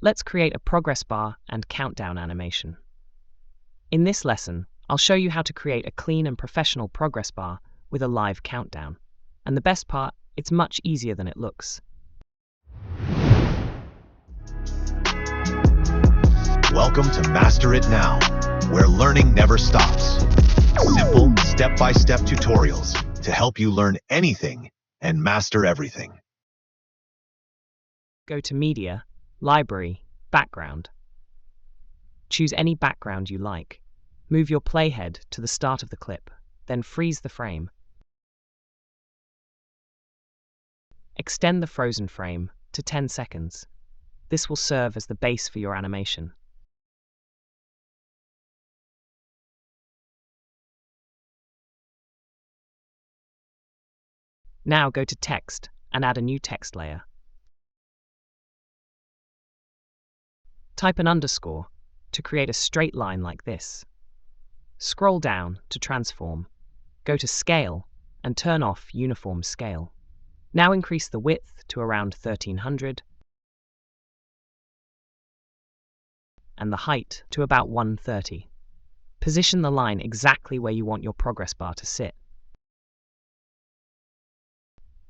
Let's create a progress bar and countdown animation. In this lesson, I'll show you how to create a clean and professional progress bar with a live countdown. And the best part, it's much easier than it looks. Welcome to Master It Now, where learning never stops. Simple, step-by-step tutorials to help you learn anything and master everything. Go to Media, Library, Background. Choose any background you like. Move your playhead to the start of the clip, then freeze the frame. Extend the frozen frame to 10 seconds. This will serve as the base for your animation. Now go to Text and add a new text layer. Type an underscore to create a straight line like this. Scroll down to transform. Go to Scale and turn off Uniform Scale. Now increase the width to around 1300 and the height to about 130. Position the line exactly where you want your progress bar to sit.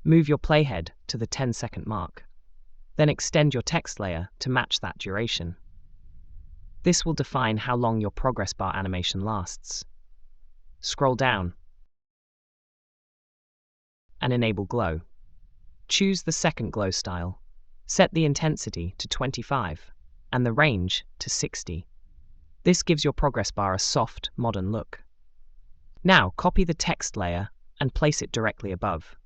Move your playhead to the 10-second mark. Then extend your text layer to match that duration. This will define how long your progress bar animation lasts. Scroll down and enable glow. Choose the second glow style. Set the intensity to 25 and the range to 60. This gives your progress bar a soft, modern look. Now copy the text layer and place it directly above.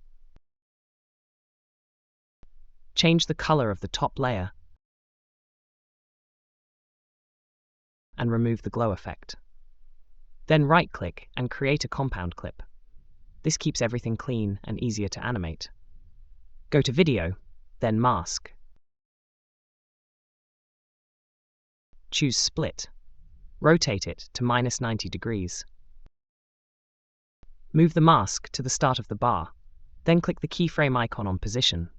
Change the color of the top layer and remove the glow effect. Then right-click and create a compound clip. This keeps everything clean and easier to animate. Go to Video, then Mask. Choose Split. Rotate it to -90 degrees. Move the mask to the start of the bar, then click the keyframe icon on Position.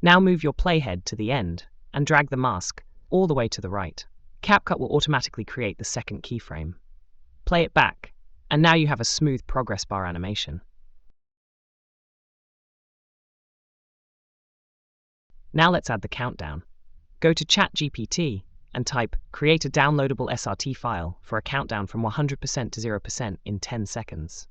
Now move your playhead to the end and drag the mask all the way to the right. CapCut will automatically create the second keyframe. Play it back, and now you have a smooth progress bar animation. Now let's add the countdown. Go to ChatGPT and type "Create a downloadable SRT file for a countdown from 100% to 0% in 10 seconds."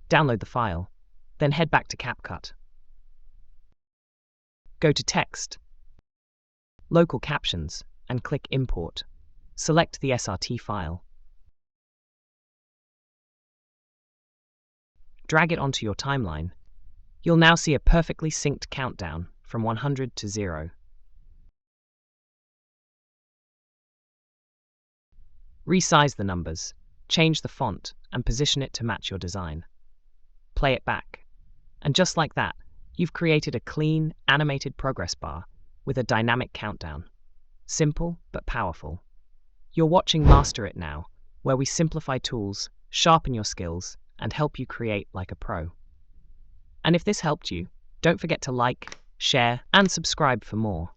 Download the file, then head back to CapCut. Go to Text, Local Captions, and click Import. Select the SRT file. Drag it onto your timeline. You'll now see a perfectly synced countdown from 100 to 0. Resize the numbers, change the font, and position it to match your design. Play it back. And just like that, you've created a clean, animated progress bar with a dynamic countdown. Simple but powerful. You're watching Master It Now, where we simplify tools, sharpen your skills, and help you create like a pro. And if this helped you, don't forget to like, share, and subscribe for more.